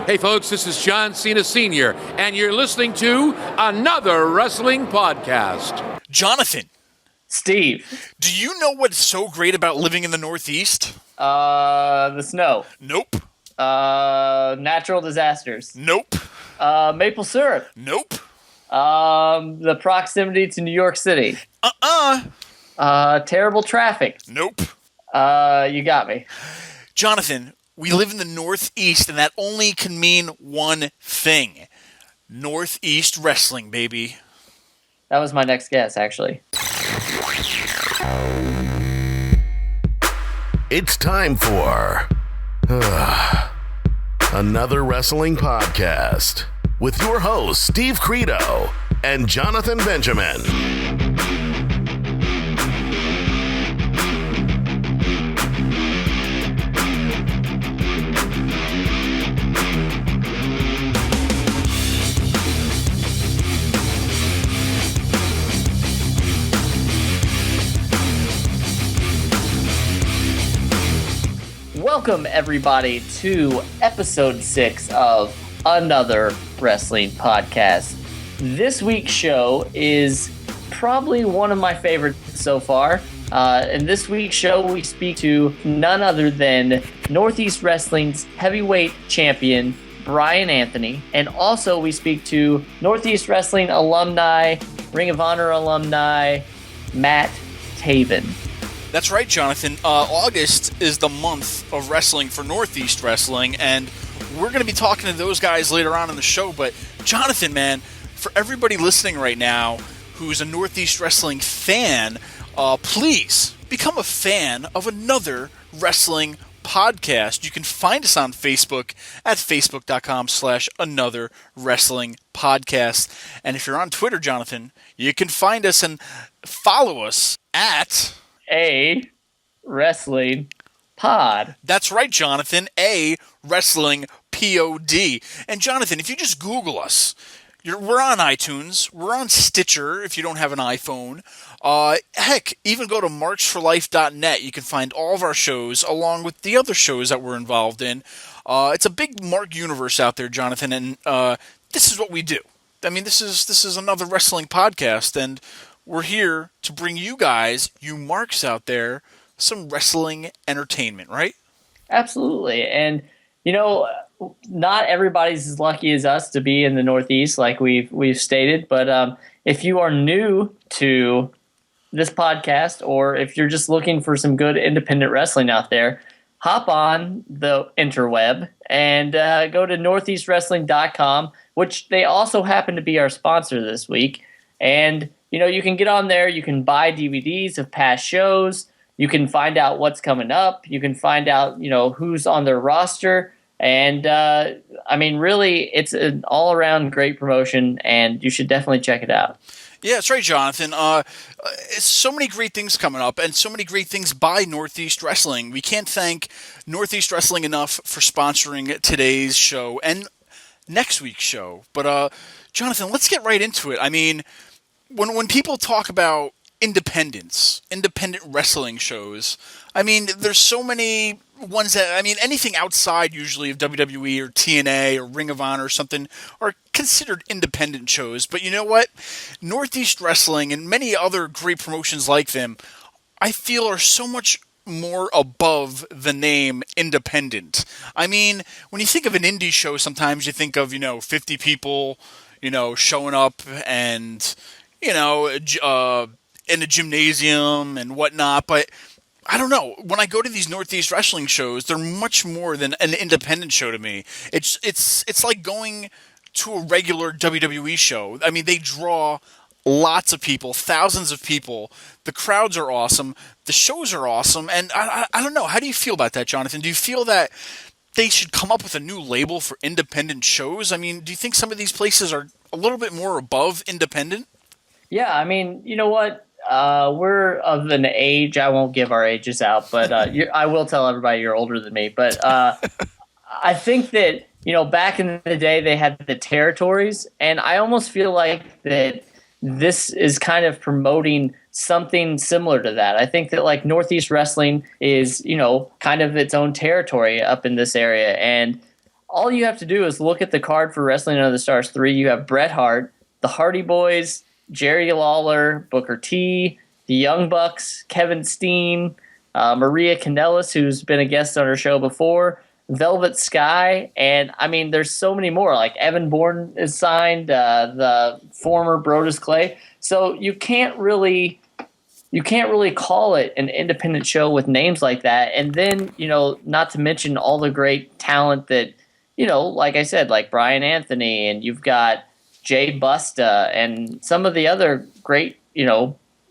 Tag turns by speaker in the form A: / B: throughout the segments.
A: Hey folks, this is John Cena Sr., and you're listening to another wrestling podcast.
B: Jonathan.
C: Steve.
B: Do you know what's so great about living in the Northeast?
C: The snow.
B: Nope.
C: Natural disasters.
B: Nope.
C: Maple syrup.
B: Nope.
C: The proximity to New York City. Terrible traffic.
B: Nope.
C: You got me.
B: Jonathan, we live in the Northeast, and that only can mean one thing. Northeast wrestling, baby.
C: That was my next guess, actually.
D: It's time for another wrestling podcast with your hosts, Steve Credo and Jonathan Benjamin.
C: Welcome, everybody, to episode 6 of another wrestling podcast. This week's show is probably one of my favorites so far. In this week's show, we speak to none other than Northeast Wrestling's heavyweight champion, Brian Anthony. And also we speak to Northeast Wrestling alumni, Ring of Honor alumni, Matt Taven.
B: That's right, Jonathan. August is the month of wrestling for Northeast Wrestling, and we're going to be talking to those guys later on in the show. But, Jonathan, man, for everybody listening right now who's a Northeast Wrestling fan, please become a fan of another wrestling podcast. You can find us on Facebook at facebook.com/another wrestling podcast. And if you're on Twitter, Jonathan, you can find us and follow us at
C: A Wrestling Pod.
B: That's right, Jonathan. A Wrestling POD. And Jonathan, if you just Google us, we're on iTunes. We're on Stitcher if you don't have an iPhone. Heck, even go to marchforlife.net. You can find all of our shows along with the other shows that we're involved in. It's a big Mark universe out there, Jonathan, and this is what we do. I mean, this is another wrestling podcast, and we're here to bring you guys, you marks out there, some wrestling entertainment, right?
C: Absolutely. And, you know, not everybody's as lucky as us to be in the Northeast, like we've stated. But if you are new to this podcast, or if you're just looking for some good independent wrestling out there, hop on the interweb and go to northeastwrestling.com, which they also happen to be our sponsor this week. And you know, you can get on there, you can buy DVDs of past shows, you can find out what's coming up, you can find out, you know, who's on their roster, and I mean, really, it's an all-around great promotion, and you should definitely check it out.
B: Yeah, that's right, Jonathan. So many great things coming up, and so many great things by Northeast Wrestling. We can't thank Northeast Wrestling enough for sponsoring today's show and next week's show. But, Jonathan, let's get right into it. I mean, when people talk about independent wrestling shows, I mean, there's so many ones that, I mean, anything outside usually of WWE or TNA or Ring of Honor or something are considered independent shows. But you know what? Northeast Wrestling and many other great promotions like them, I feel are so much more above the name independent. I mean, when you think of an indie show, sometimes you think of, 50 people, showing up and in a gymnasium and whatnot, but I don't know. When I go to these Northeast Wrestling shows, they're much more than an independent show to me. It's like going to a regular WWE show. I mean, they draw lots of people, thousands of people. The crowds are awesome. The shows are awesome. And I don't know. How do you feel about that, Jonathan? Do you feel that they should come up with a new label for independent shows? I mean, do you think some of these places are a little bit more above independent?
C: Yeah, I mean, you know what? We're of an age. I won't give our ages out, but I will tell everybody you're older than me. But I think that, back in the day, they had the territories, and I almost feel like that this is kind of promoting something similar to that. I think that like Northeast Wrestling is, kind of its own territory up in this area. And all you have to do is look at the card for Wrestling Under the Stars 3. You have Bret Hart, the Hardy Boys, Jerry Lawler, Booker T, the Young Bucks, Kevin Steen, Maria Kanellis, who's been a guest on our show before, Velvet Sky, and I mean, there's so many more. Like Evan Bourne is signed, the former Brodus Clay. So you can't really call it an independent show with names like that. And then, not to mention all the great talent that, like I said, like Brian Anthony, and you've got Jay Busta and some of the other great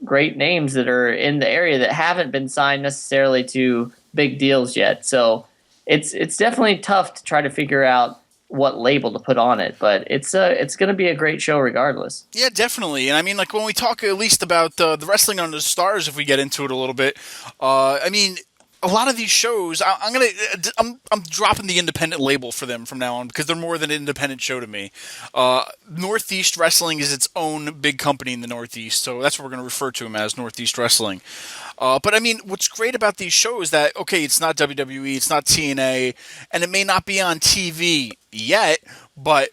C: names that are in the area that haven't been signed necessarily to big deals yet. So it's definitely tough to try to figure out what label to put on it, but it's going to be a great show regardless.
B: Yeah, definitely. And I mean, like when we talk at least about the Wrestling Under the Stars, if we get into it a little bit, I mean, a lot of these shows, I'm dropping the independent label for them from now on because they're more than an independent show to me. Northeast Wrestling is its own big company in the Northeast, so that's what we're going to refer to them as, Northeast Wrestling. But I mean, what's great about these shows is that, okay, it's not WWE, it's not TNA, and it may not be on TV yet, but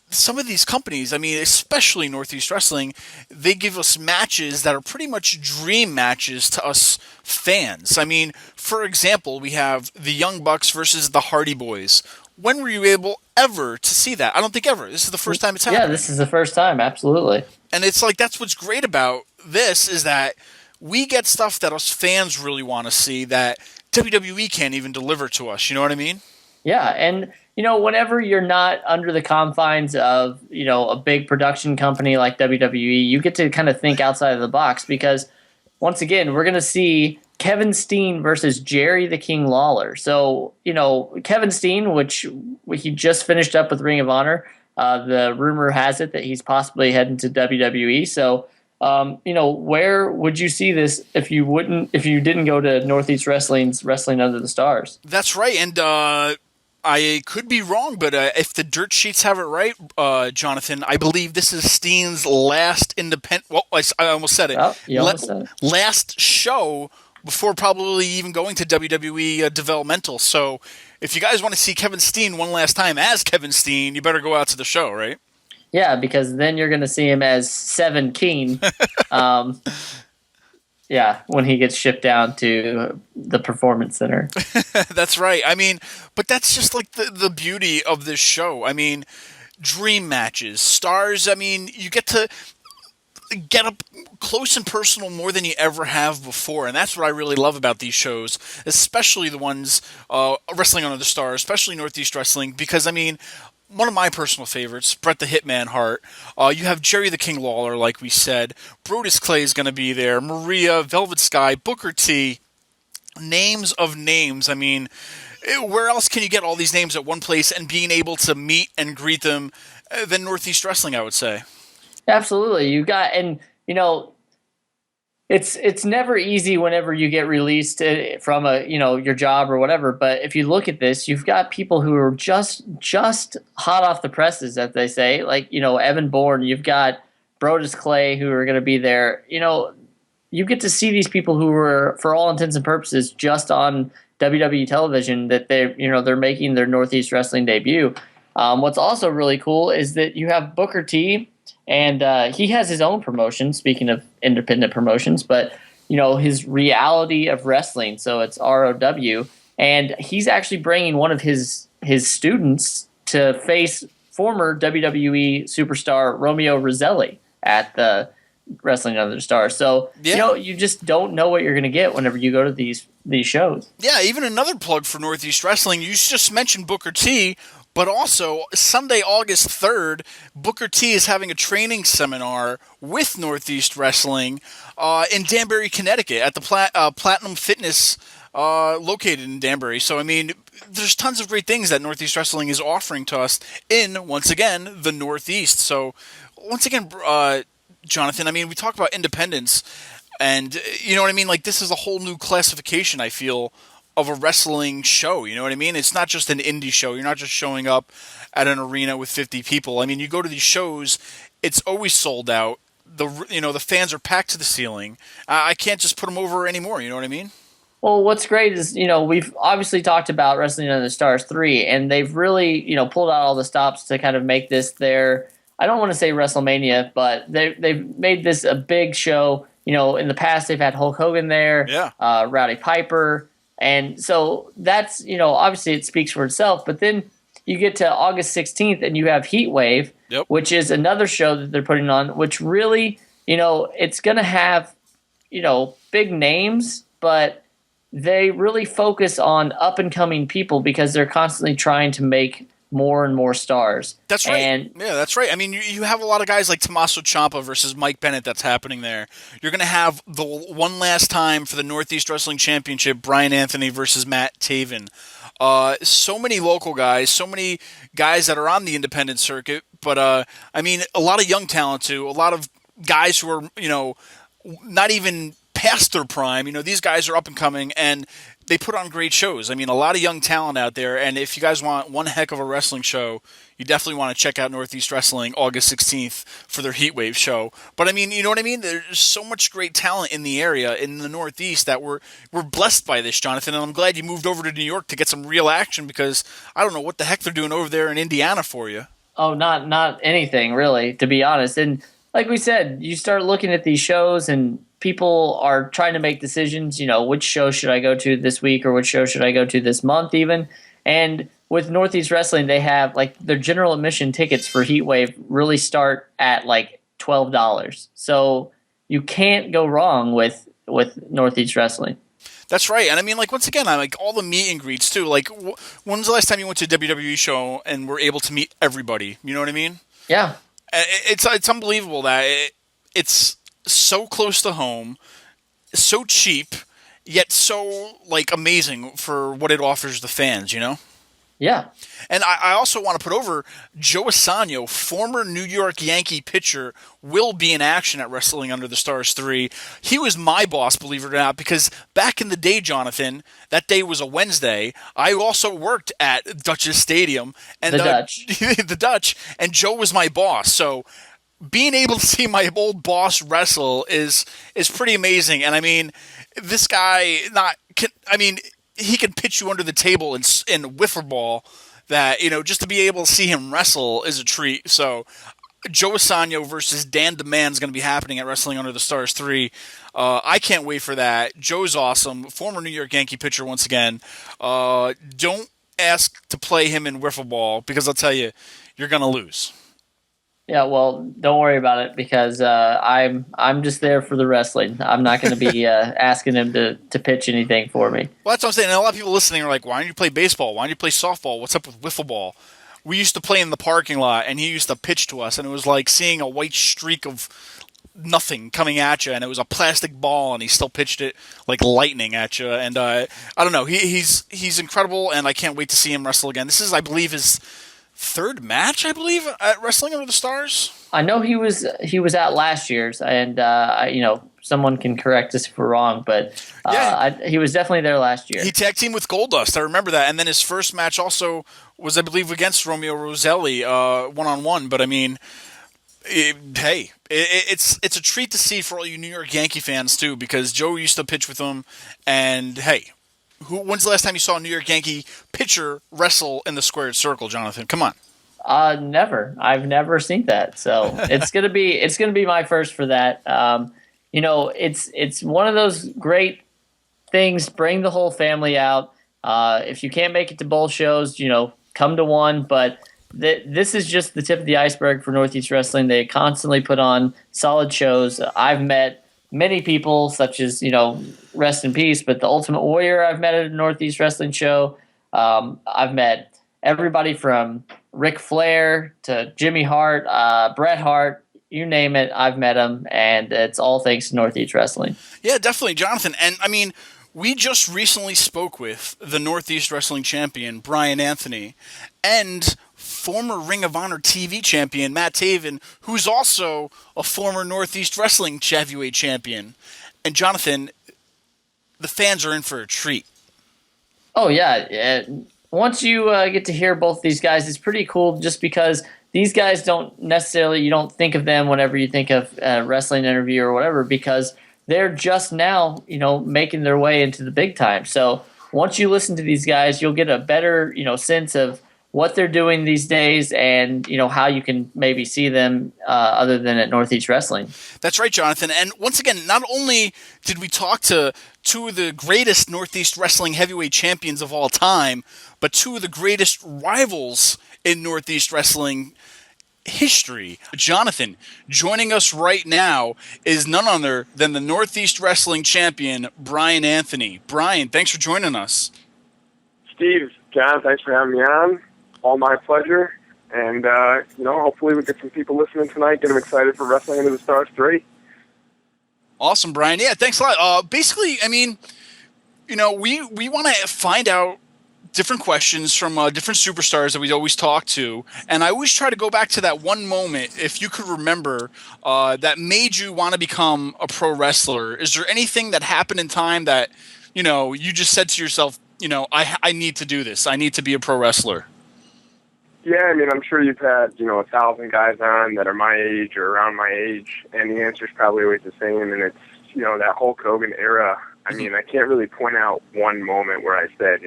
B: some of these companies, I mean, especially Northeast Wrestling, they give us matches that are pretty much dream matches to us fans. I mean, for example, we have the Young Bucks versus the Hardy Boys. When were you able ever to see that? I don't think ever. This is the first time it's happening.
C: Yeah, this is the first time, absolutely.
B: And it's like, that's what's great about this, is that we get stuff that us fans really want to see that WWE can't even deliver to us. You know what I mean?
C: Yeah, and whenever you're not under the confines of, a big production company like WWE, you get to kind of think outside of the box because, once again, we're going to see Kevin Steen versus Jerry the King Lawler. So, Kevin Steen, which he just finished up with Ring of Honor, the rumor has it that he's possibly heading to WWE. So, where would you see this if you didn't go to Northeast Wrestling's Wrestling Under the Stars?
B: That's right, and I could be wrong, but if the dirt sheets have it right, Jonathan, I believe this is Steen's last independent. Well, I almost said it.
C: Oh, you almost said it.
B: Last show before probably even going to WWE developmental. So, if you guys want to see Kevin Steen one last time as Kevin Steen, you better go out to the show, right?
C: Yeah, because then you're going to see him as Seven King. Yeah, when he gets shipped down to the Performance Center.
B: That's right. I mean, but that's just like the beauty of this show. I mean, dream matches, stars. I mean, you get to get up close and personal more than you ever have before, and that's what I really love about these shows, especially the ones Wrestling Under the Stars, especially Northeast Wrestling, because I mean, one of my personal favorites, Bret the Hitman Hart. You have Jerry the King Lawler, like we said. Brodus Clay is going to be there. Maria, Velvet Sky, Booker T. Names of names. I mean, where else can you get all these names at one place and being able to meet and greet them than Northeast Wrestling, I would say.
C: Absolutely. You got, and it's never easy whenever you get released from your job or whatever. But if you look at this, you've got people who are just hot off the presses, as they say, like Evan Bourne. You've got Brodus Clay who are going to be there. You get to see these people who were, for all intents and purposes, just on WWE television, that they're making their Northeast Wrestling debut. What's also really cool is that you have Booker T. And he has his own promotion, speaking of independent promotions, but, his Reality of Wrestling, so it's ROW, and he's actually bringing one of his students to face former WWE superstar Romeo Roselli at the Wrestling Under the Stars. So,
B: yeah.
C: You just don't know what you're going to get whenever you go to these shows.
B: Yeah, even another plug for Northeast Wrestling, you just mentioned Booker T., but also, Sunday, August 3rd, Booker T is having a training seminar with Northeast Wrestling in Danbury, Connecticut, at the Platinum Fitness located in Danbury. So, I mean, there's tons of great things that Northeast Wrestling is offering to us in, once again, the Northeast. So, once again, Jonathan, I mean, we talk about independence, and you know what I mean? Like, this is a whole new classification, I feel, of a wrestling show, you know what I mean? It's not just an indie show. You're not just showing up at an arena with 50 people. I mean, you go to these shows, it's always sold out. The fans are packed to the ceiling. I can't just put them over anymore, you know what I mean?
C: Well, what's great is, we've obviously talked about Wrestling Under the Stars 3, and they've really, pulled out all the stops to kind of make this their, I don't want to say WrestleMania, but they've made this a big show. In the past, they've had Hulk Hogan there,
B: Yeah.
C: Rowdy Piper. And so that's, obviously it speaks for itself. But then you get to August 16th and you have Heat Wave, which is another show that they're putting on, which really, it's going to have, big names, but they really focus on up-and-coming people because they're constantly trying to make more and more stars.
B: That's right.
C: And,
B: yeah, that's right. I mean, you have a lot of guys like Tommaso Ciampa versus Mike Bennett that's happening there. You're going to have the one last time for the Northeast Wrestling Championship, Brian Anthony versus Matt Taven. So many local guys, so many guys that are on the independent circuit. But, I mean, a lot of young talent, too. A lot of guys who are, not even past their prime. These guys are up and coming, and they put on great shows. I mean, a lot of young talent out there, and if you guys want one heck of a wrestling show, you definitely want to check out Northeast Wrestling August 16th for their Heatwave show. But I mean, you know what I mean? There's so much great talent in the area, in the Northeast, that we're blessed by this, Jonathan, and I'm glad you moved over to New York to get some real action, because I don't know what the heck they're doing over there in Indiana for you.
C: Oh, not anything, really, to be honest. And like we said, you start looking at these shows and people are trying to make decisions, which show should I go to this week or which show should I go to this month even. And with Northeast Wrestling, they have like their general admission tickets for Heatwave really start at like $12. So you can't go wrong with Northeast Wrestling.
B: That's right. And I mean, like, once again, I like all the meet and greets too. Like, when's the last time you went to a WWE show and were able to meet everybody? You know what I mean?
C: Yeah.
B: It's unbelievable that it's so close to home, so cheap, yet so like amazing for what it offers the fans,
C: Yeah.
B: And I also want to put over Joe Asano, former New York Yankee pitcher, will be in action at Wrestling Under the Stars 3. He was my boss, believe it or not, because back in the day, Jonathan, that day was a Wednesday. I also worked at Dutch's Stadium. And
C: the Dutch.
B: The Dutch, and Joe was my boss. So being able to see my old boss wrestle is pretty amazing. And I mean, this guy he can pitch you under the table in wiffle ball. That just to be able to see him wrestle is a treat. So Joe Asano versus Dan DeMann is going to be happening at Wrestling Under the Stars 3. I can't wait for that. Joe's awesome, former New York Yankee pitcher once again. Don't ask to play him in wiffle ball because I'll tell you, you're going to lose.
C: Yeah, well, don't worry about it because I'm just there for the wrestling. I'm not going to be asking him to pitch anything for me.
B: Well, that's what I'm saying. And a lot of people listening are like, why don't you play baseball? Why don't you play softball? What's up with wiffle ball? We used to play in the parking lot, and he used to pitch to us, and it was like seeing a white streak of nothing coming at you, and it was a plastic ball, and he still pitched it like lightning at you. And I don't know. He's incredible, and I can't wait to see him wrestle again. This is, I believe, his third match, at Wrestling Under the Stars.
C: I know he was at last year's, and someone can correct us if we're wrong, but he was definitely there last year.
B: He tag teamed with Goldust, I remember that, and then his first match also was, I believe, against Romeo Roselli, 1-on-1. But I mean, it's a treat to see for all you New York Yankee fans too, because Joe used to pitch with him, and hey. When's the last time you saw a New York Yankee pitcher wrestle in the squared circle, Jonathan? Come on.
C: Never. I've never seen that. So it's gonna be my first for that. It's one of those great things. Bring the whole family out. If you can't make it to both shows, come to one. But this is just the tip of the iceberg for Northeast Wrestling. They constantly put on solid shows. I've met many people, such as, rest in peace, but the Ultimate Warrior I've met at a Northeast Wrestling show. I've met everybody from Ric Flair to Jimmy Hart, Bret Hart, you name it, I've met them, and it's all thanks to Northeast Wrestling.
B: Yeah, definitely, Jonathan. And, I mean, we just recently spoke with the Northeast Wrestling champion, Brian Anthony, and former Ring of Honor TV champion, Matt Taven, who's also a former Northeast Wrestling heavyweight champion. And Jonathan, the fans are in for a treat. Oh,
C: yeah. Once you get to hear both these guys, it's pretty cool just because these guys you don't think of them whenever you think of a wrestling interview or whatever, because they're just now, making their way into the big time. So once you listen to these guys, you'll get a better, sense of what they're doing these days and, how you can maybe see them other than at Northeast Wrestling.
B: That's right, Jonathan. And once again, not only did we talk to two of the greatest Northeast Wrestling heavyweight champions of all time, but two of the greatest rivals in Northeast Wrestling history. Jonathan, joining us right now is none other than the Northeast Wrestling champion, Brian Anthony. Brian, thanks for joining us.
E: Steve, John, thanks for having me on. All my pleasure. And, hopefully we get some people listening tonight, get them excited for Wrestling Into the Stars 3.
B: Awesome, Brian. Yeah, thanks a lot. Basically, I mean, we want to find out different questions from different superstars that we always talk to. And I always try to go back to that one moment, if you could remember, that made you want to become a pro wrestler. Is there anything that happened in time that, you just said to yourself, I need to do this. I need to be a pro wrestler?
E: Yeah, I mean, I'm sure you've had, 1,000 guys on that are my age or around my age, and the answer's probably always the same, and it's, that Hulk Hogan era. I mean, I can't really point out one moment where I said,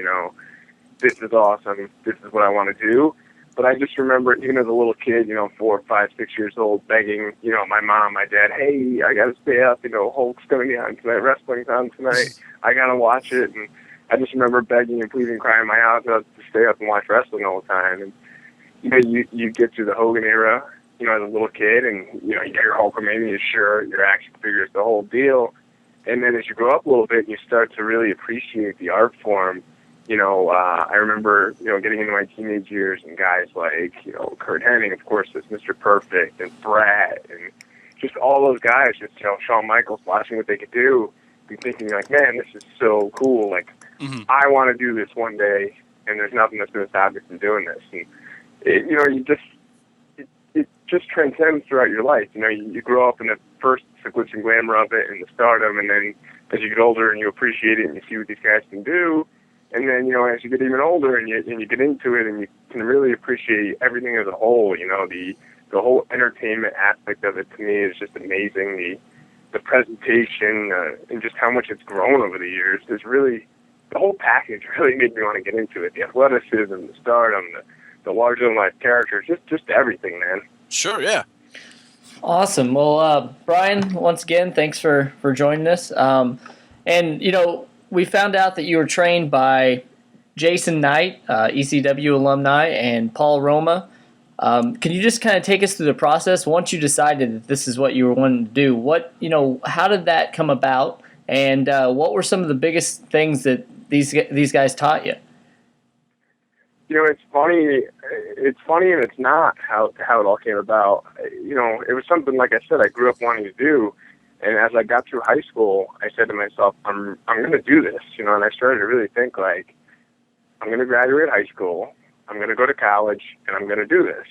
E: this is awesome, this is what I want to do. But I just remember, even as a little kid, 4, 5, 6 years old, begging, my mom, my dad, hey, I got to stay up, Hulk's going to be on tonight, wrestling's on tonight, I got to watch it. And I just remember begging and pleading, crying my house out to stay up and watch wrestling all the time. And, you get through the Hogan era, as a little kid, and, you get your Hulkamania shirt, your action figures, the whole deal. And then as you grow up a little bit and you start to really appreciate the art form, I remember, getting into my teenage years and guys like, Kurt Hennig, of course, is Mr. Perfect, and Brat, and just all those guys, just, Shawn Michaels, watching what they could do and thinking like, man, this is so cool. Like, I want to do this one day, and there's nothing that's going to stop me from doing this. And, it just transcends throughout your life. You grow up in the first glitz and glamour of it and the stardom, and then as you get older and you appreciate it and you see what these guys can do, and then, as you get even older and you get into it and you can really appreciate everything as a whole, the whole entertainment aspect of it to me is just amazing. The presentation and just how much it's grown over the years is really, the whole package really made me want to get into it. The athleticism, the stardom, the larger-than-life characters, just everything, man.
B: Sure, yeah.
C: Awesome. Well, Brian, once again, thanks for joining us. And, we found out that you were trained by Jason Knight, ECW alumni, and Paul Roma. Can you just kind of take us through the process once you decided that this is what you were wanting to do? How did that come about, and what were some of the biggest things that these guys taught you?
E: It's funny and it's not how it all came about. It was something, like I said, I grew up wanting to do. And as I got through high school, I said to myself, I'm going to do this, and I started to really think, like, I'm going to graduate high school, I'm going to go to college, and I'm going to do this.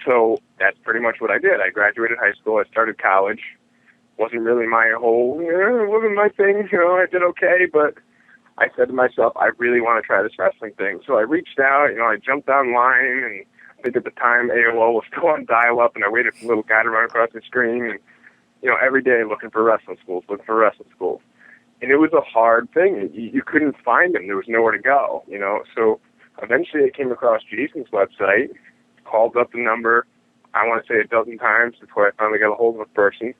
E: So that's pretty much what I did. I graduated high school, I started college. Wasn't really my whole, it wasn't my thing, I did okay, but I said to myself, I really want to try this wrestling thing. So I reached out, I jumped online, and I think at the time AOL was still on dial-up, and I waited for the little guy to run across the screen, and every day looking for wrestling schools. And it was a hard thing. You couldn't find them. There was nowhere to go, So eventually I came across Jason's website, called up the number, I want to say a dozen times before I finally got a hold of a person.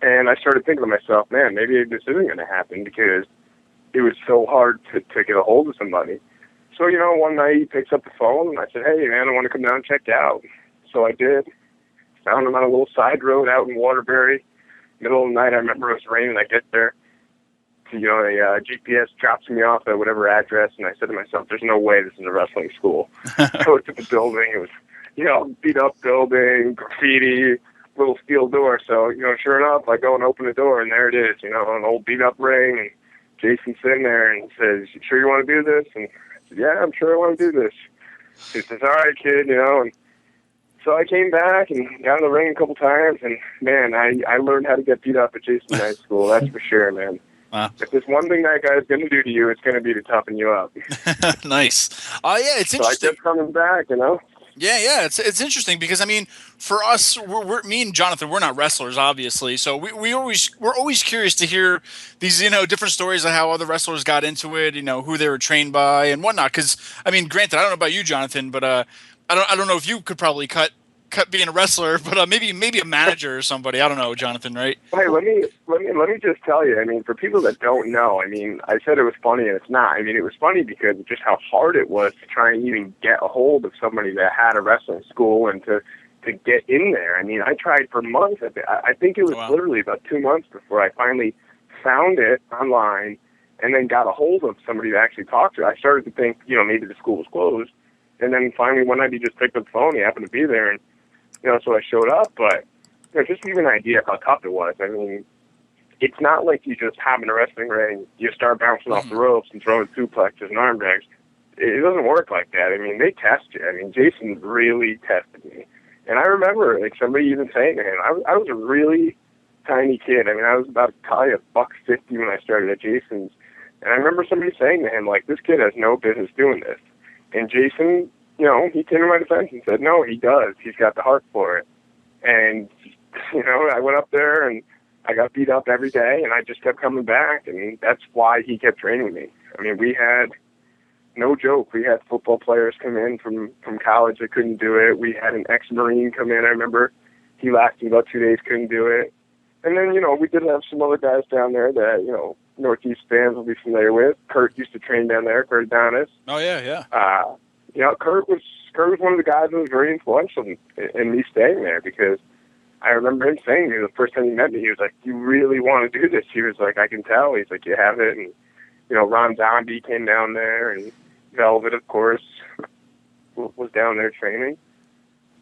E: And I started thinking to myself, man, maybe this isn't going to happen because it was so hard to get a hold of somebody. So, one night he picks up the phone and I said, hey, man, I want to come down and check you out. So I did. Found him on a little side road out in Waterbury. Middle of the night, I remember it was raining. I get there. A GPS drops me off at whatever address, and I said to myself, there's no way this is a wrestling school. I looked at the building. It was, beat-up building, graffiti, little steel door. So, sure enough, I go and open the door, and there it is, an old beat-up ring, and Jason's sitting there and says, you sure you want to do this? And I said, yeah, I'm sure I want to do this. He says, all right, kid, and so I came back and got in the ring a couple times, and, man, I learned how to get beat up at Jason Knight's school, that's for sure, man.
B: Wow.
E: If there's one thing that guy's going to do to you, it's going to be to toughen you up.
B: Nice. Yeah, it's interesting.
E: So I kept coming back,
B: Yeah. It's interesting because I mean, for us, me and Jonathan, we're not wrestlers, obviously. So we're always curious to hear these different stories of how other wrestlers got into it, who they were trained by and whatnot. Because I mean, granted, I don't know about you, Jonathan, but I don't know if you could probably cut being a wrestler, but maybe a manager or somebody. I don't know, Jonathan, right?
E: Hey, let me just tell you. I mean, for people that don't know, I mean, I said it was funny, and it's not. I mean, it was funny because of just how hard it was to try and even get a hold of somebody that had a wrestling school and to get in there. I mean, I tried for months. I think it was literally about 2 months before I finally found it online, and then got a hold of somebody to actually talk to. I started to think, maybe the school was closed, and then finally one night he just picked up the phone. He happened to be there, and so I showed up, but just to give you an idea of how tough it was. I mean, it's not like you just hop in a wrestling ring, you start bouncing off the ropes and throwing suplexes and arm drags. It doesn't work like that. I mean, they test you. I mean, Jason really tested me. And I remember, somebody even saying to him, I was a really tiny kid. I mean, I was about probably $150 when I started at Jason's. And I remember somebody saying to him, this kid has no business doing this. And Jason, he came to my defense and said, no, he does. He's got the heart for it. And, I went up there and I got beat up every day, and I just kept coming back. And that's why he kept training me. I mean, we had, no joke, we had football players come in from college that couldn't do it. We had an ex-Marine come in. I remember he lasted about 2 days, couldn't do it. And then, we did have some other guys down there that, Northeast fans will be familiar with. Kurt used to train down there, Kurt Adonis.
B: Oh, yeah.
E: Kurt was one of the guys that was very influential in me staying there, because I remember him saying to me the first time he met me, he was like, "You really want to do this?" He was like, "I can tell." He's like, "You have it." And, Ron Zombie came down there, and Velvet, of course, was down there training.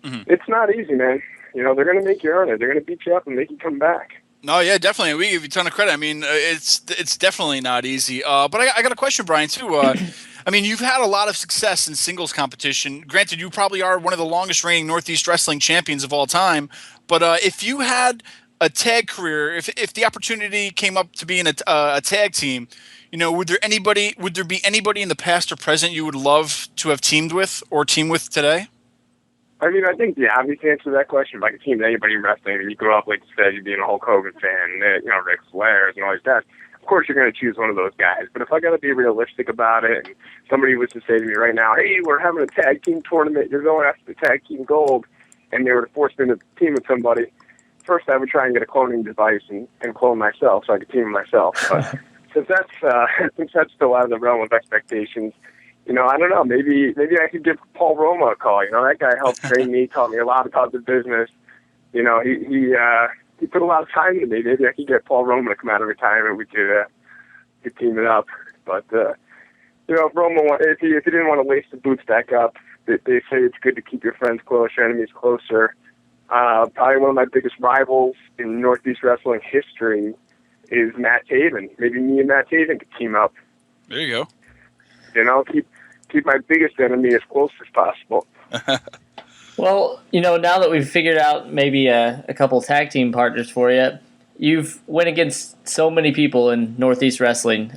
E: Mm-hmm. It's not easy, man. They're going to make you earn it. They're going to beat you up and make you come back.
B: No, yeah, definitely. We give you a ton of credit. I mean, it's definitely not easy. But I got a question, Brian, too. I mean, you've had a lot of success in singles competition. Granted, you probably are one of the longest reigning Northeast Wrestling champions of all time. But if you had a tag career, if the opportunity came up to be in a tag team, would there be anybody in the past or present you would love to have teamed with or team with today?
E: I mean, I think the obvious answer to that question, if I could team with anybody in wrestling, and you grew up, like you said, you being a Hulk Hogan fan, Ric Flair and all these guys, of course you're going to choose one of those guys. But if I got to be realistic about it, and somebody was to say to me right now, "Hey, we're having a tag team tournament, you're going after the tag team gold," and they were to force me to team with somebody, first I would try and get a cloning device and clone myself so I could team with myself. But since that's still out of the realm of expectations, I don't know. Maybe I could give Paul Roma a call. That guy helped train me, taught me a lot about the business. He put a lot of time into me. Maybe I could get Paul Roma to come out of retirement. We could team it up. But if Roma, if he didn't want to lace the boots back up, they say it's good to keep your friends close, your enemies closer. Probably one of my biggest rivals in Northeast Wrestling history is Matt Taven. Maybe me and Matt Taven could team up.
B: There you go.
E: Keep my biggest enemy as close as possible.
C: Well, now that we've figured out maybe a couple tag team partners for you, you've went against so many people in Northeast Wrestling.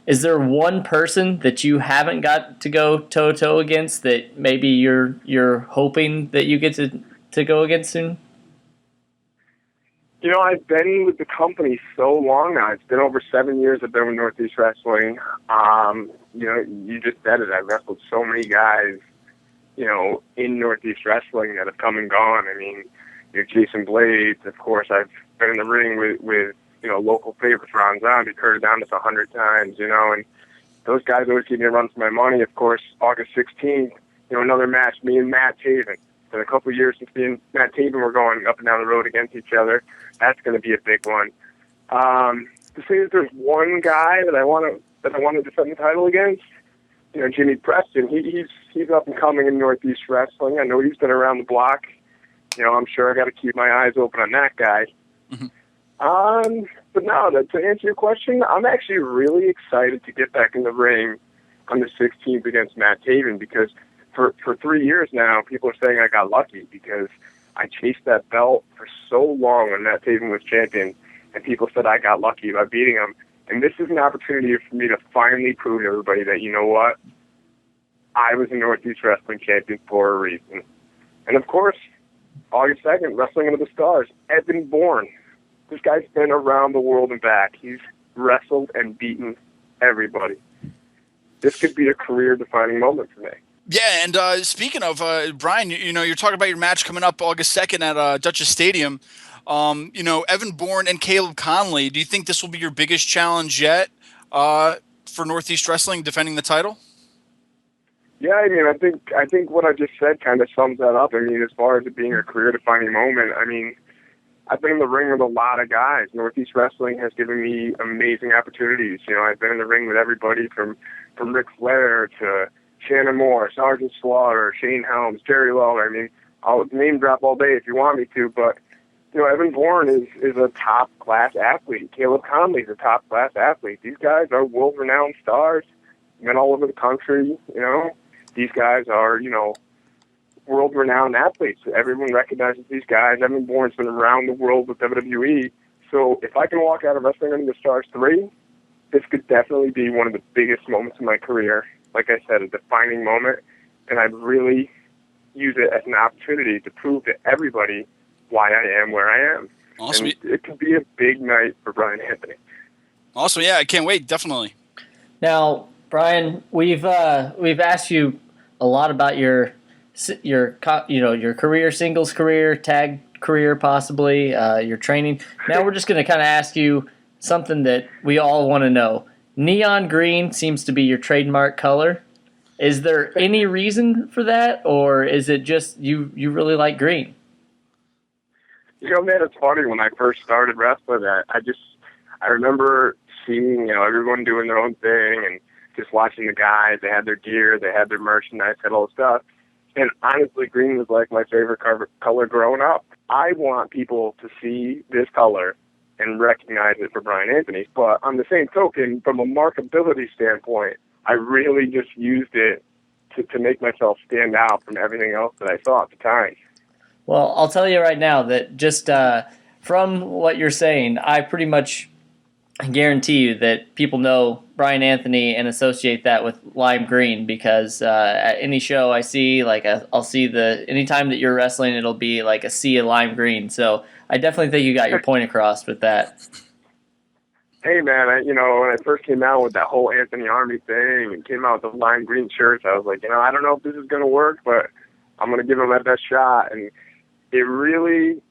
C: Is there one person that you haven't got to go toe-to-toe against that maybe you're hoping that you get to go against soon?
E: I've been with the company so long now. It's been over 7 years I've been with Northeast Wrestling. You just said it. I've wrestled so many guys, in Northeast Wrestling that have come and gone. I mean, Jason Blades, of course. I've been in the ring with local favorites, Ron Zombie, Kurt Adonis 100 times, and those guys always give me a run for my money. Of course, August 16th, another match, me and Matt Taven. It's been a couple of years since me and Matt Taven were going up and down the road against each other. That's going to be a big one. To say that there's one guy that I want to defend the title against, Jimmy Preston. He's up and coming in Northeast Wrestling. I know he's been around the block. I'm sure I got to keep my eyes open on that guy. Mm-hmm. But no, to answer your question, I'm actually really excited to get back in the ring on the 16th against Matt Taven, because for 3 years now, people are saying I got lucky because I chased that belt for so long when Matt Taven was champion, and people said I got lucky by beating him. And this is an opportunity for me to finally prove to everybody that, I was a Northeast Wrestling champion for a reason. And of course, August 2nd, Wrestling Under the Stars, Evan Bourne. This guy's been around the world and back. He's wrestled and beaten everybody. This could be a career-defining moment for me.
B: Yeah, and speaking of, Brian, you're talking about your match coming up August 2nd at Duchess Stadium. Evan Bourne and Caleb Conley, do you think this will be your biggest challenge yet for Northeast Wrestling, defending the title?
E: Yeah, I mean, I think what I just said kind of sums that up. I mean, as far as it being a career-defining moment, I mean, I've been in the ring with a lot of guys. Northeast Wrestling has given me amazing opportunities. I've been in the ring with everybody from Ric Flair to Shannon Moore, Sergeant Slaughter, Shane Helms, Jerry Lawler. I mean, I'll name drop all day if you want me to, but, Evan Bourne is a top-class athlete. Caleb Conley is a top-class athlete. These guys are world-renowned stars, been all over the country, These guys are, world-renowned athletes. Everyone recognizes these guys. Evan Bourne's been around the world with WWE. So if I can walk out of Wrestling Under the Stars 3, this could definitely be one of the biggest moments of my career. Like I said, a defining moment, and I'd really use it as an opportunity to prove to everybody why I am where I am.
B: Awesome.
E: And it could be a big night for Brian Anthony.
B: Awesome. Yeah, I can't wait. Definitely.
C: Now, Brian, we've asked you a lot about your career, singles career, tag career, possibly your training. Now we're just going to kind of ask you something that we all want to know. Neon green seems to be your trademark color. Is there any reason for that, or is it just you really like green?
E: Man, it's funny. When I first started wrestling, I remember seeing, everyone doing their own thing and just watching the guys. They had their gear, they had their merchandise, had all the stuff. And honestly, green was like my favorite color growing up. I want people to see this color and recognize it for Brian Anthony. But on the same token, from a markability standpoint, I really just used it to make myself stand out from everything else that I saw at the time.
C: Well, I'll tell you right now that just from what you're saying, I pretty much guarantee you that people know Brian Anthony and associate that with lime green because at any show I see, I'll see anytime that you're wrestling, it'll be like a sea of lime green. So I definitely think you got your point across with that.
E: Hey, man, when I first came out with that whole Anthony Army thing and came out with the lime green shirts, I was like, I don't know if this is going to work, but I'm going to give him my best shot. And it really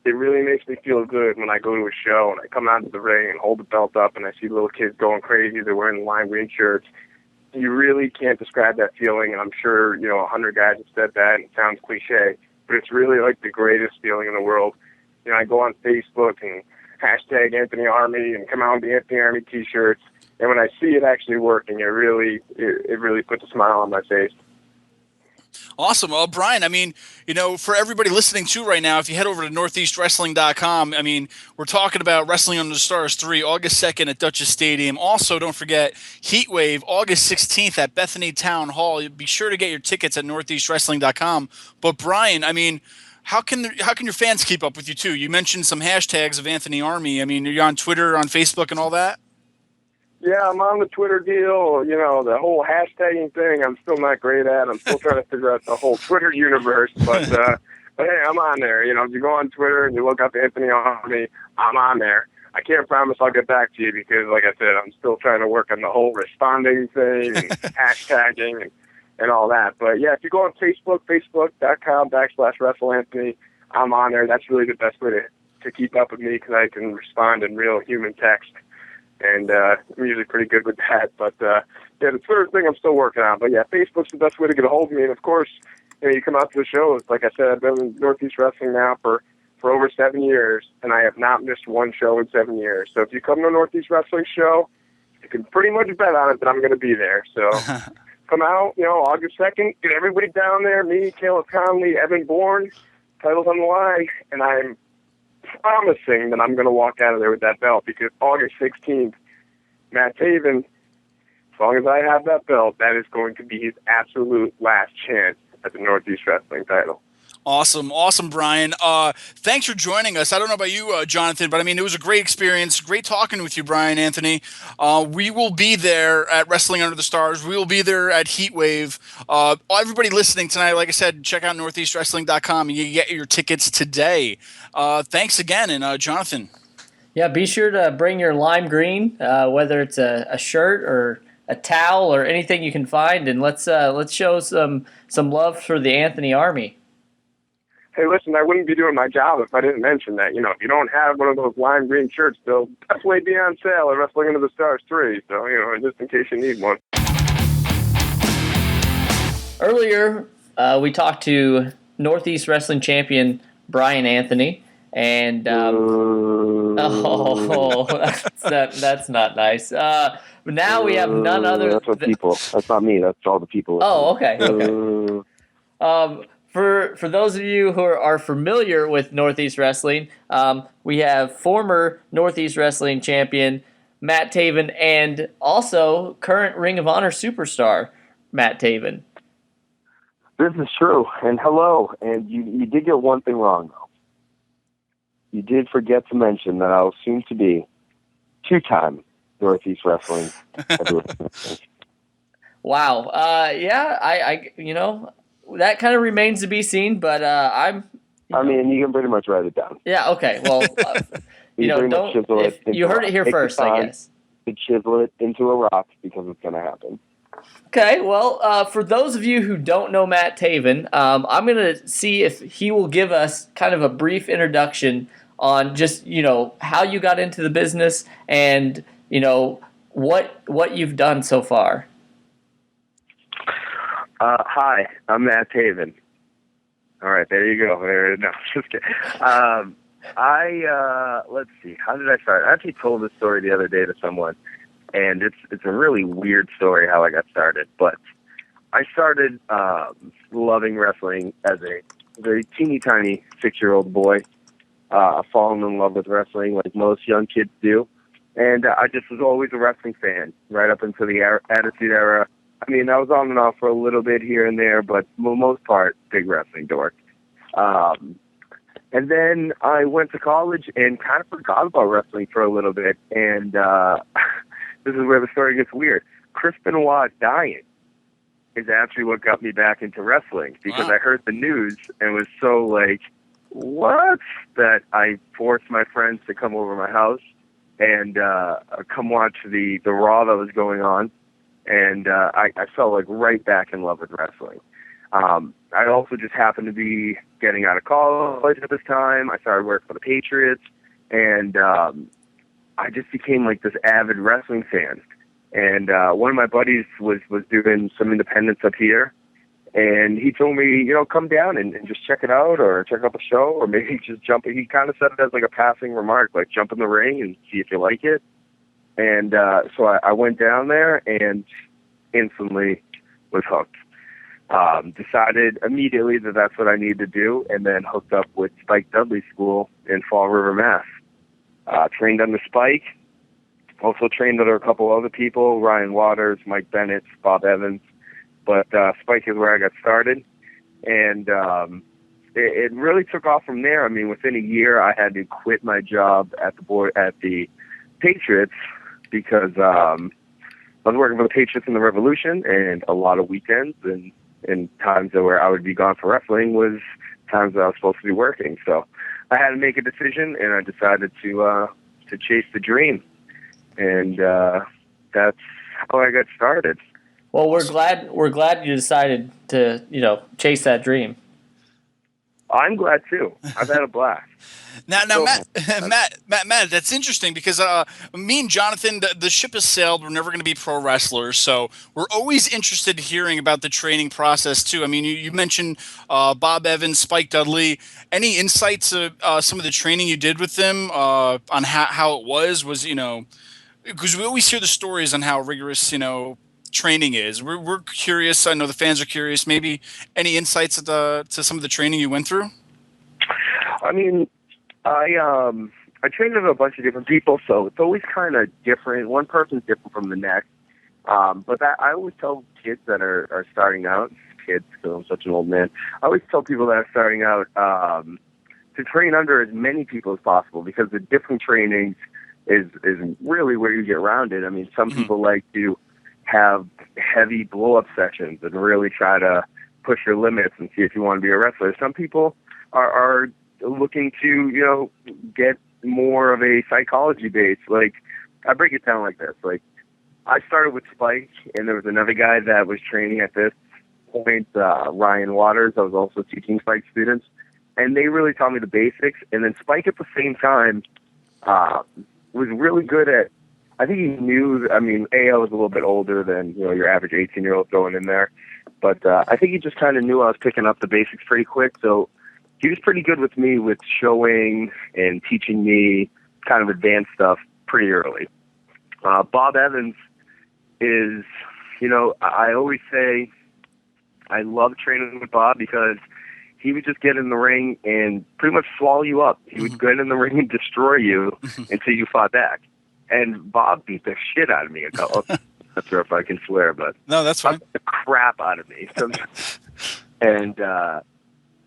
E: makes me feel good when I go to a show and I come out to the ring and hold the belt up and I see little kids going crazy. They're wearing lime green shirts. You really can't describe that feeling. And I'm sure, 100 guys have said that and it sounds cliche, but it's really like the greatest feeling in the world. I go on Facebook and hashtag Anthony Army and come out with the Anthony Army t-shirts. And when I see it actually working, it really puts a smile on my face.
B: Awesome. Well, Brian, for everybody listening to right now, if you head over to northeastwrestling.com, we're talking about Wrestling Under the Stars 3, August 2nd at Duchess Stadium. Also, don't forget Heatwave, August 16th at Bethany Town Hall. Be sure to get your tickets at northeastwrestling.com. But Brian, how can your fans keep up with you too? You mentioned some hashtags of Anthony Army. Are you on Twitter, on Facebook, and all that?
E: Yeah, I'm on the Twitter deal. The whole hashtagging thing, I'm still not great at. I'm still trying to figure out the whole Twitter universe. But hey, I'm on there. If you go on Twitter and you look up Anthony Army, I'm on there. I can't promise I'll get back to you because, like I said, I'm still trying to work on the whole responding thing and hashtagging and all that. But yeah, if you go on Facebook, facebook.com/WrestleAnthony, I'm on there. That's really the best way to keep up with me because I can respond in real human text. And I'm usually pretty good with that. But, the Twitter thing I'm still working on. But, yeah, Facebook's the best way to get a hold of me. And, of course, you come out to the shows. Like I said, I've been in Northeast Wrestling now for over 7 years, and I have not missed one show in 7 years. So if you come to a Northeast Wrestling show, you can pretty much bet on it that I'm going to be there. So come out, August 2nd, get everybody down there, me, Caleb Conley, Evan Bourne, titles on the line, and I'm promising that I'm going to walk out of there with that belt because August 16th, Matt Taven, as long as I have that belt, that is going to be his absolute last chance at the Northeast Wrestling title.
B: Awesome, Brian. Thanks for joining us. I don't know about you, Jonathan, but I mean, it was a great experience. Great talking with you, Brian Anthony. We will be there at Wrestling Under the Stars. We will be there at Heatwave. Everybody listening tonight, like I said, check out northeastwrestling.com. You can get your tickets today. Thanks again, and Jonathan.
C: Yeah, be sure to bring your lime green, whether it's a shirt or a towel or anything you can find, and let's show some love for the Anthony Army.
E: Hey, listen, I wouldn't be doing my job if I didn't mention that. You know, if you don't have one of those lime green shirts, they'll definitely be on sale at Wrestling Under the Stars 3. So, you know, just in case you need one.
C: Earlier, we talked to Northeast Wrestling Champion Brian Anthony, and that's not nice. But now we have none other.
E: That's what people. That's not me. That's all the people.
C: Oh, okay. For those of you who are familiar with Northeast Wrestling, we have former Northeast Wrestling champion Matt Taven and also current Ring of Honor superstar Matt Taven.
F: This is true. And hello. And you did get one thing wrong, though. You did forget to mention that I was soon to be two-time Northeast Wrestling.
C: Wow. Yeah, I that kind of remains to be seen, but I
F: mean, you can pretty much write it down.
C: Yeah, okay. Well, you heard it here first, I guess.
F: To chisel it into a rock because it's going to happen.
C: Okay, well, for those of you who don't know Matt Taven, I'm going to see if he will give us kind of a brief introduction on just, how you got into the business and, what you've done so far.
F: Hi, I'm Matt Taven. All right, there you go. No, just kidding. Let's see, how did I start? I actually told this story the other day to someone, and it's a really weird story how I got started. But I started loving wrestling as a very teeny tiny 6-year-old boy, falling in love with wrestling like most young kids do. And I just was always a wrestling fan right up until the Attitude Era. I mean, I was on and off for a little bit here and there, but for the most part, big wrestling dork. And then I went to college and kind of forgot about wrestling for a little bit. And this is where the story gets weird. Chris Benoit dying is actually what got me back into wrestling, because I heard the news and was so like, what? That I forced my friends to come over my house and come watch the Raw that was going on. And I fell like right back in love with wrestling. I also just happened to be getting out of college at this time. I started working for the Patriots, and I just became like this avid wrestling fan. And one of my buddies was doing some independents up here, and he told me, come down and just check it out, or check out the show, or maybe just jump. He kind of said it as like a passing remark, like jump in the ring and see if you like it. And so I went down there and instantly was hooked. Decided immediately that that's what I needed to do, and then hooked up with Spike Dudley School in Fall River, Mass. Trained under Spike. Also trained under a couple other people, Ryan Waters, Mike Bennett, Bob Evans. But Spike is where I got started. And it really took off from there. I mean, within a year, I had to quit my job at the Patriots, because I was working for the Patriots in the Revolution, and a lot of weekends and times where I would be gone for wrestling was times that I was supposed to be working. So I had to make a decision, and I decided to chase the dream, and that's how I got started.
C: Well, we're glad you decided to chase that dream.
F: I'm glad too. I've had a blast.
B: Now, Matt, that's interesting, because me and Jonathan, the ship has sailed. We're never going to be pro wrestlers, so we're always interested in hearing about the training process too. I mean, you mentioned Bob Evans, Spike Dudley. Any insights some of the training you did with them on how it was, because we always hear the stories on how rigorous training is. We're curious. I know the fans are curious. Maybe any insights to some of the training you went through?
F: I mean, I trained with a bunch of different people, so it's always kind of different. One person's different from the next. But I always tell kids that are starting out, kids because I'm such an old man. I always tell people that are starting out to train under as many people as possible because the different trainings is really where you get rounded. I mean, some people like to have heavy blow-up sessions and really try to push your limits and see if you want to be a wrestler. Some people are looking to, get more of a psychology base. Like, I break it down like this. Like, I started with Spike, and there was another guy that was training at this point, Ryan Waters. I was also teaching Spike students, and they really taught me the basics. And then Spike at the same time was really good at, I think he knew, I was a little bit older than, your average 18-year-old going in there. But I think he just kind of knew I was picking up the basics pretty quick. So he was pretty good with me with showing and teaching me kind of advanced stuff pretty early. Bob Evans is, I always say I love training with Bob because he would just get in the ring and pretty much swallow you up. He would get in the ring and destroy you until you fought back. And Bob beat the shit out of me a couple. Not sure if I can swear, but
B: no, that's fine.
F: The crap out of me. And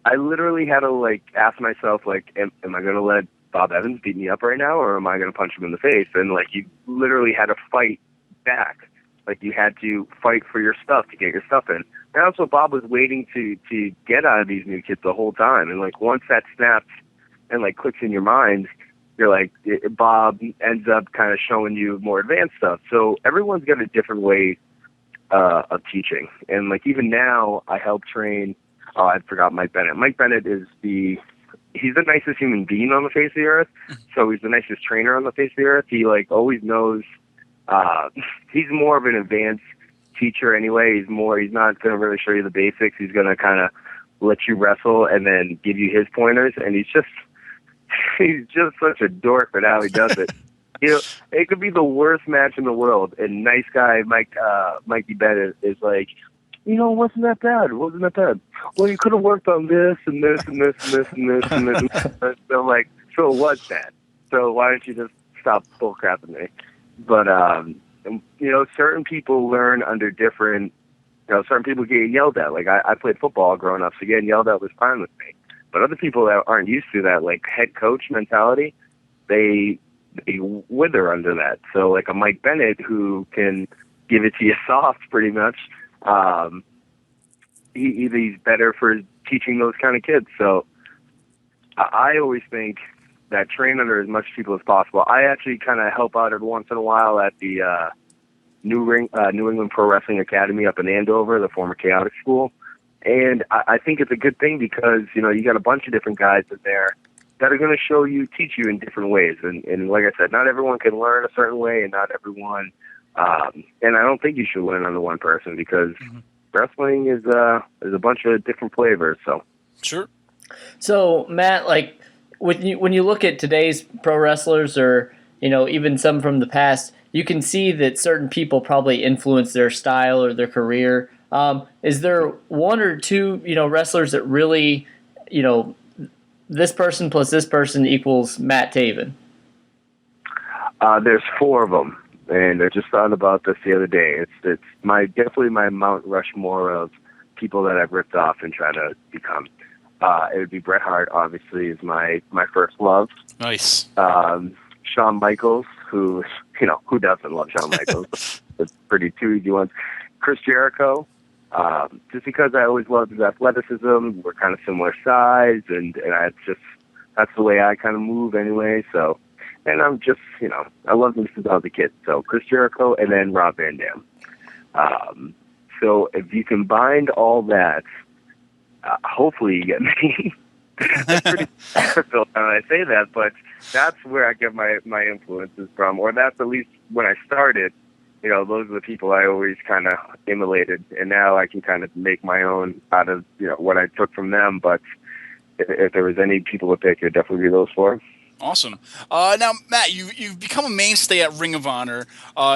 F: I literally had to ask myself, am I going to let Bob Evans beat me up right now, or am I going to punch him in the face? And you literally had to fight back. You had to fight for your stuff to get your stuff in. And that's what Bob was waiting to get out of these new kids the whole time. And once that snaps and clicks in your mind, you're Bob ends up kind of showing you more advanced stuff. So everyone's got a different way of teaching. And even now, I help train. Oh, I forgot Mike Bennett. Mike Bennett is he's the nicest human being on the face of the earth. So he's the nicest trainer on the face of the earth. He always knows. He's more of an advanced teacher anyway. He's not going to really show you the basics. He's going to kind of let you wrestle and then give you his pointers. And he's just such a dork for how he does it. It could be the worst match in the world, and nice guy Mikey Bennett is wasn't that bad? Wasn't that bad? Well, you could have worked on this and this and this and this and this and this. And so so it was bad. So why don't you just stop bullcrapping me? But certain people learn under different. Certain people get yelled at. I played football growing up, so getting yelled at was fine with me. But other people that aren't used to that, head coach mentality, they wither under that. So a Mike Bennett who can give it to you soft pretty much, he's better for teaching those kind of kids. So I always think that train under as much people as possible. I actually kind of help out every once in a while at the New England Pro Wrestling Academy up in Andover, the former Chaotic School. And I think it's a good thing because, you got a bunch of different guys in there that are going to teach you in different ways. And like I said, not everyone can learn a certain way, and not everyone, and I don't think you should learn under one person because wrestling is a bunch of different flavors. So
B: sure.
C: So Matt, when you look at today's pro wrestlers, or even some from the past, you can see that certain people probably influence their style or their career. Is there one or two, wrestlers that really, this person plus this person equals Matt Taven?
F: There's 4 of them, and I just thought about this the other day. It's definitely my Mount Rushmore of people that I've ripped off and tried to become. It would be Bret Hart, obviously, is my first love.
B: Nice.
F: Shawn Michaels, who doesn't love Shawn Michaels? It's pretty 2 easy ones. Chris Jericho. Just because I always loved his athleticism, we're kind of similar size, and that's the way I kind of move anyway. So, and I'm just, I loved him since I was a kid. So Chris Jericho and then Rob Van Dam. So if you combine all that, hopefully you get me. That's pretty difficult when I say that, but that's where I get my influences from, or that's at least when I started. Those are the people I always kind of emulated, and now I can kind of make my own out of, what I took from them. But if there was any people to pick, it would definitely be those 4.
B: Awesome. Now, Matt, you've become a mainstay at Ring of Honor.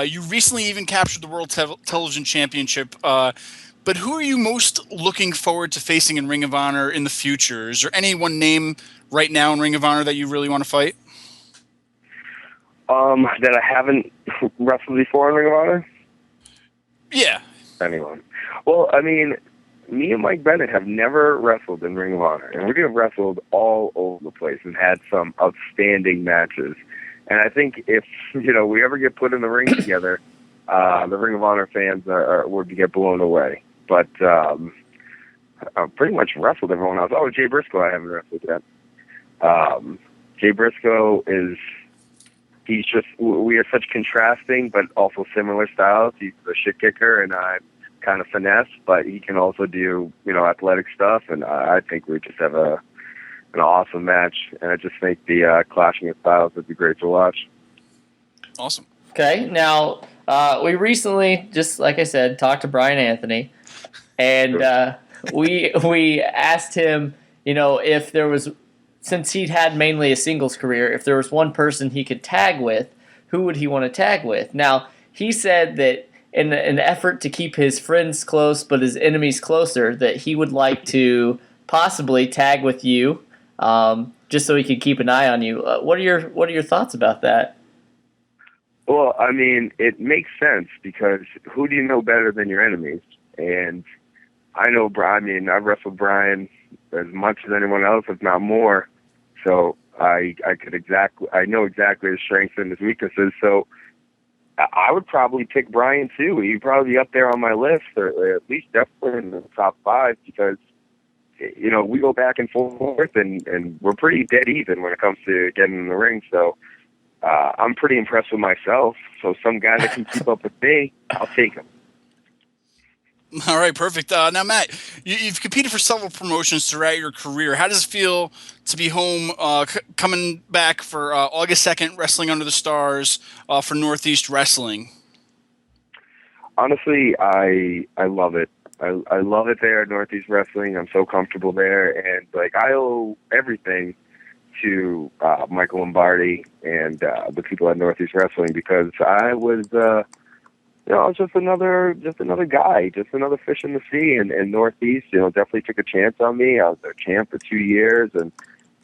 B: You recently even captured the World Television Championship. But who are you most looking forward to facing in Ring of Honor in the future? Is there any one name right now in Ring of Honor that you really want to fight?
F: That I haven't wrestled before in Ring of Honor?
B: Yeah.
F: Anyone. Well,
E: me and Mike Bennett have never wrestled in Ring of Honor, and we have wrestled all over the place and had some outstanding matches. And I think if we ever get put in the ring together, the Ring of Honor fans would get blown away. But I've pretty much wrestled everyone else. Oh, Jay Briscoe I haven't wrestled yet. Jay Briscoe we are such contrasting but also similar styles. He's a shit kicker and I'm kind of finesse, but he can also do, athletic stuff. And I think we just have an awesome match. And I just think the clashing of styles would be great to watch.
B: Awesome.
C: Okay. Now, we recently, just like I said, talked to Brian Anthony, and we asked him, if there was, since he'd had mainly a singles career, if there was one person he could tag with, who would he want to tag with? Now, he said that in an effort to keep his friends close but his enemies closer, that he would like to possibly tag with you, just so he could keep an eye on you. What are your thoughts about that?
E: Well, I mean, it makes sense because who do you know better than your enemies? And I know Brian. I mean, I've wrestled Brian as much as anyone else, if not more. So I know exactly his strengths and his weaknesses. So I would probably pick Brian too. He'd probably be up there on my list, or at least definitely in the top 5, because we go back and forth, and we're pretty dead even when it comes to getting in the ring. So I'm pretty impressed with myself. So some guy that can keep up with me, I'll take him.
B: All right, perfect. Now, Matt, you've competed for several promotions throughout your career. How does it feel to be home, coming back for August 2nd, Wrestling Under the Stars for Northeast Wrestling?
E: Honestly, I love it. I love it there at Northeast Wrestling. I'm so comfortable there, and I owe everything to Michael Lombardi and the people at Northeast Wrestling, because I was I was just another guy, just another fish in the sea, and Northeast, definitely took a chance on me. I was their champ for 2 years, and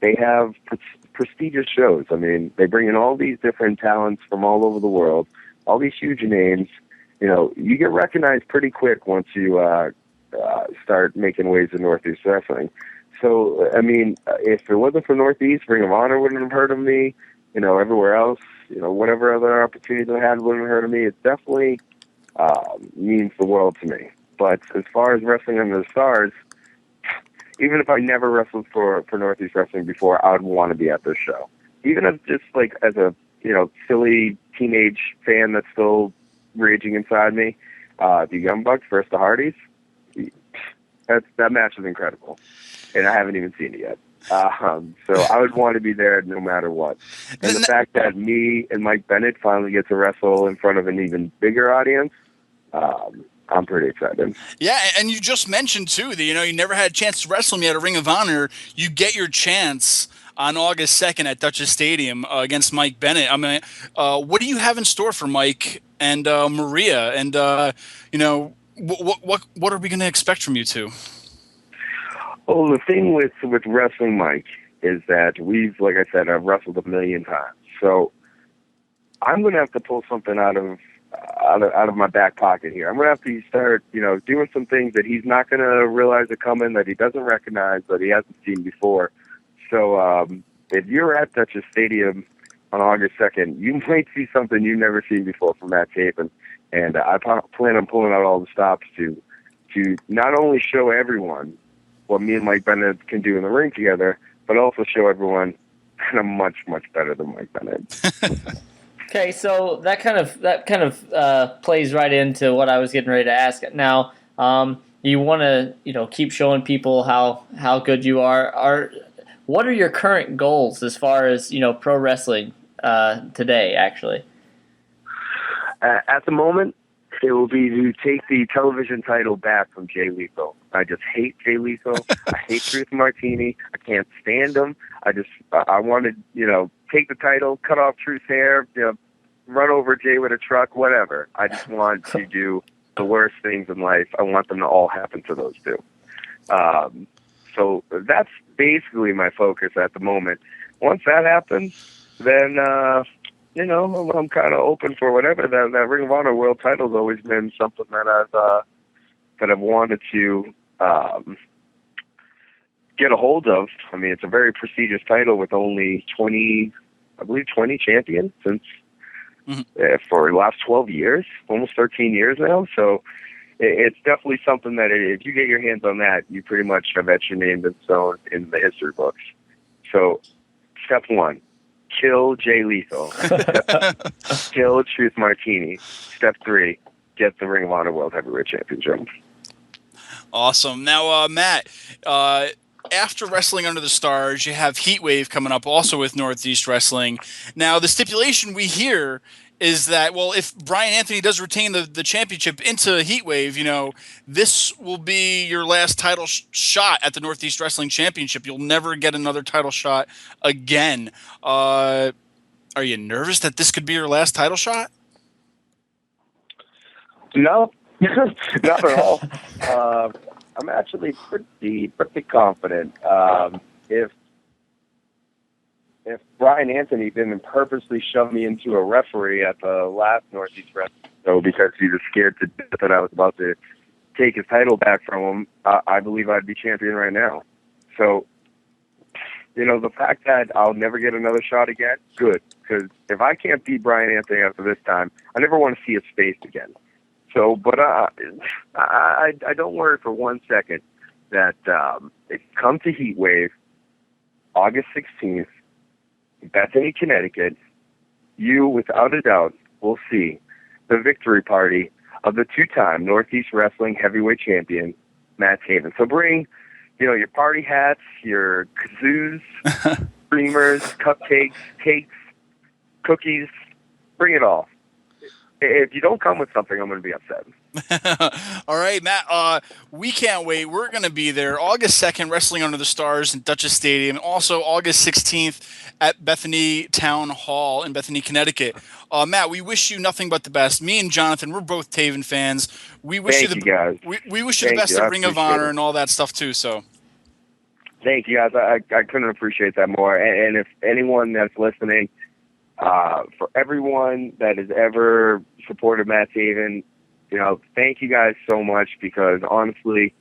E: they have prestigious shows. I mean, they bring in all these different talents from all over the world, all these huge names. You get recognized pretty quick once you start making waves in Northeast Wrestling. So, I mean, if it wasn't for Northeast, Ring of Honor wouldn't have heard of me. Everywhere else, whatever other opportunities I had wouldn't have heard of me. It definitely means the world to me. But as far as Wrestling Under the Stars, even if I never wrestled for Northeast Wrestling before, I would want to be at this show. Even as just as a silly teenage fan that's still raging inside me, the Young Bucks versus the Hardys, that match is incredible, and I haven't even seen it yet. So I would want to be there no matter what. And the fact that me and Mike Bennett finally get to wrestle in front of an even bigger audience, I'm pretty excited.
B: Yeah, and you just mentioned, too, that, you never had a chance to wrestle me at a Ring of Honor. You get your chance on August 2nd at Dutchess Stadium against Mike Bennett. I mean, what do you have in store for Mike and Maria? And, what are we going to expect from you two?
E: Well, the thing with wrestling Mike is that like I said, I've wrestled a million times. So I'm going to have to pull something out of my back pocket here. I'm going to have to start, doing some things that he's not going to realize are coming, that he doesn't recognize, that he hasn't seen before. So if you're at Dutchess Stadium on August 2nd, you might see something you've never seen before from Matt Taven. And I plan on pulling out all the stops to not only show everyone what me and Mike Bennett can do in the ring together, but also show everyone that I'm much, much better than Mike Bennett.
C: Okay, so that kind of plays right into what I was getting ready to ask. Now, you want to keep showing people how good you are. What are your current goals as far as pro wrestling today? Actually,
E: at the moment, it will be to take the television title back from Jay Lethal. I just hate Jay Lethal. I hate Truth Martini. I can't stand him. I wanted, take the title, cut off Truth's hair, run over Jay with a truck, whatever. I just want to do the worst things in life. I want them to all happen to those two. So that's basically my focus at the moment. Once that happens, then I'm kind of open for whatever. That Ring of Honor World Title's always been something that I've wanted to
F: get a hold of. I mean, it's a very prestigious title with only 20 champions since for the last 12 years, almost 13 years now. So it's definitely something that if you get your hands on that, you pretty much have etched your name in stone in the history books. So step 1, kill Jay Lethal. Kill Truth Martini. Step 3, get the Ring of Honor World Heavyweight Championship.
B: Awesome. Now, Matt, after Wrestling Under the Stars, you have Heatwave coming up also with Northeast Wrestling. Now, the stipulation we hear is that, well, if Brian Anthony does retain the championship into Heatwave, this will be your last title shot at the Northeast Wrestling Championship. You'll never get another title shot again. Are you nervous that this could be your last title shot?
F: No, not at all. I'm actually pretty confident. If Brian Anthony didn't purposely shove me into a referee at the last Northeast Wrestling show because he was scared to death that I was about to take his title back from him, I believe I'd be champion right now. So, the fact that I'll never get another shot again, good. Because if I can't beat Brian Anthony after this time, I never want to see his face again. So, but I don't worry for 1 second that it come to Heatwave, August 16th, Bethany, Connecticut, you, without a doubt, will see the victory party of the 2-time Northeast Wrestling Heavyweight Champion, Matt Taven. So bring, your party hats, your kazoos, streamers, cupcakes, cakes, cookies, bring it all. If you don't come with something, I'm going to be upset.
B: All right, Matt, we can't wait. We're going to be there August 2nd, Wrestling Under the Stars in Dutchess Stadium. Also, August 16th at Bethany Town Hall in Bethany, Connecticut. Matt, we wish you nothing but the best. Me and Jonathan, we're both Taven fans. We wish
F: Thank you guys.
B: We wish you the best at Ring of Honor and all that stuff, too. So,
F: thank you, guys. I couldn't appreciate that more. And if anyone that's listening, for everyone that has ever supported Matt Taven, thank you guys so much, because honestly,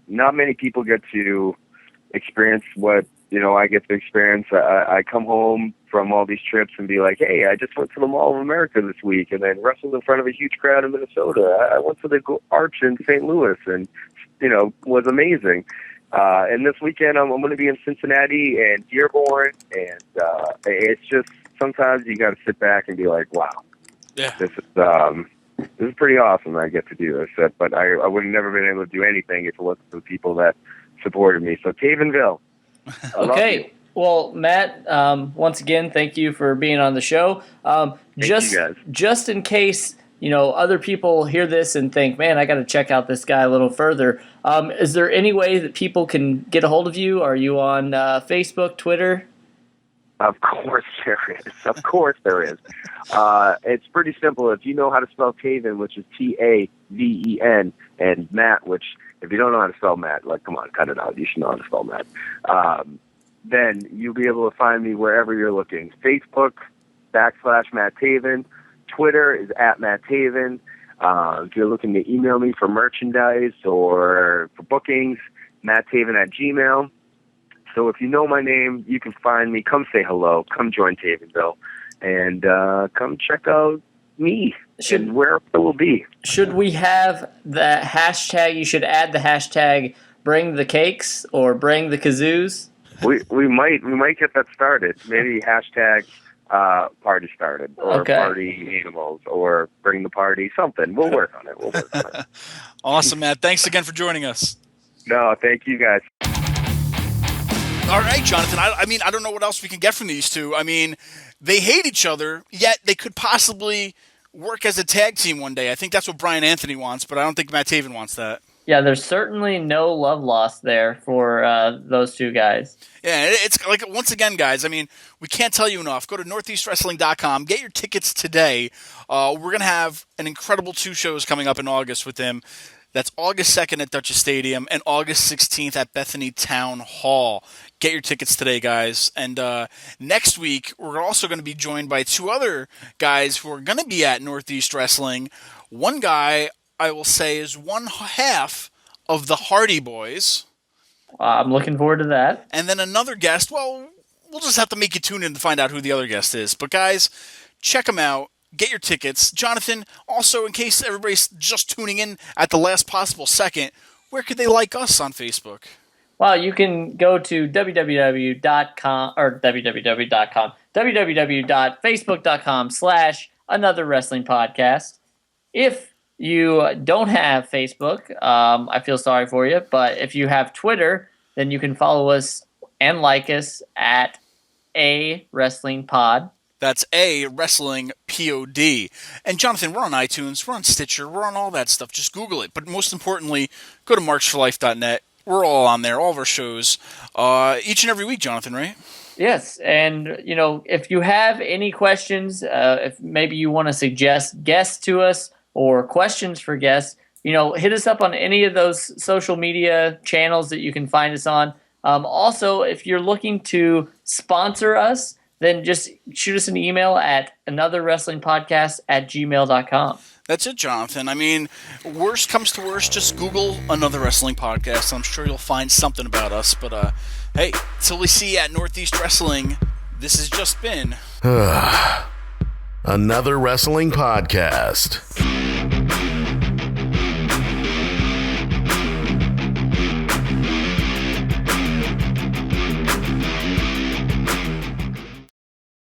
F: not many people get to experience what, I get to experience. I come home from all these trips and be like, hey, I just went to the Mall of America this week and then wrestled in front of a huge crowd in Minnesota. I went to the Arch in St. Louis and, was amazing. And this weekend I'm going to be in Cincinnati and Dearborn, and it's just, sometimes you got to sit back and be like, wow, this is pretty awesome that I get to do this. But I would have never been able to do anything if it wasn't for the people that supported me. So Tavenville.
C: Okay. Well, Matt, once again, thank you for being on the show. Just in case, other people hear this and think, man, I got to check out this guy a little further. Is there any way that people can get a hold of you? Are you on Facebook, Twitter?
F: Of course there is. Of course there is. It's pretty simple. If you know how to spell Taven, which is Taven, and Matt, which if you don't know how to spell Matt, come on, cut it out. You should know how to spell Matt. Then you'll be able to find me wherever you're looking. Facebook, /Matt Taven. Twitter is @Matt Taven. If you're looking to email me for merchandise or for bookings, mattaven@gmail.com. So if you know my name, you can find me. Come say hello. Come join Tavenville. And come check out me and where it will be.
C: Should we have the hashtag? You should add the hashtag bring the cakes or bring the kazoos.
F: We might get that started. Maybe hashtag party started or party animals or bring the party, something. We'll work on it.
B: Awesome, Matt. Thanks again for joining us.
F: No, thank you guys.
B: All right, Jonathan. I don't know what else we can get from these two. They hate each other, yet they could possibly work as a tag team one day. I think that's what Brian Anthony wants, but I don't think Matt Taven wants that.
C: Yeah, there's certainly no love lost there for those two guys.
B: Yeah, it's like, once again, guys, we can't tell you enough. Go to northeastwrestling.com. Get your tickets today. We're going to have an incredible 2 shows coming up in August with him. That's August 2nd at Dutchess Stadium and August 16th at Bethany Town Hall. Get your tickets today, guys. And next week, we're also going to be joined by 2 other guys who are going to be at Northeast Wrestling. One guy, I will say, is one half of the Hardy Boys.
C: I'm looking forward to that.
B: And then another guest, well, we'll just have to make you tune in to find out who the other guest is. But guys, check them out. Get your tickets. Jonathan, also, in case everybody's just tuning in at the last possible second, where could they like us on Facebook?
C: Well, you can go to www.facebook.com/Another Wrestling Podcast. If you don't have Facebook, I feel sorry for you. But if you have Twitter, then you can follow us and like us at A Wrestling Pod.
B: That's A Wrestling POD. And Jonathan, we're on iTunes, we're on Stitcher, we're on all that stuff. Just Google it. But most importantly, go to marchforlife.net. We're all on there, all of our shows, each and every week, Jonathan, right?
C: Yes, and if you have any questions, if maybe you want to suggest guests to us or questions for guests, hit us up on any of those social media channels that you can find us on. Also, if you're looking to sponsor us, then just shoot us an email at anotherwrestlingpodcast@gmail.com.
B: That's it, Jonathan. I mean, worst comes to worst, just Google Another Wrestling Podcast. I'm sure you'll find something about us. But, hey, till we see you at Northeast Wrestling, this has just been...
D: Another Wrestling Podcast.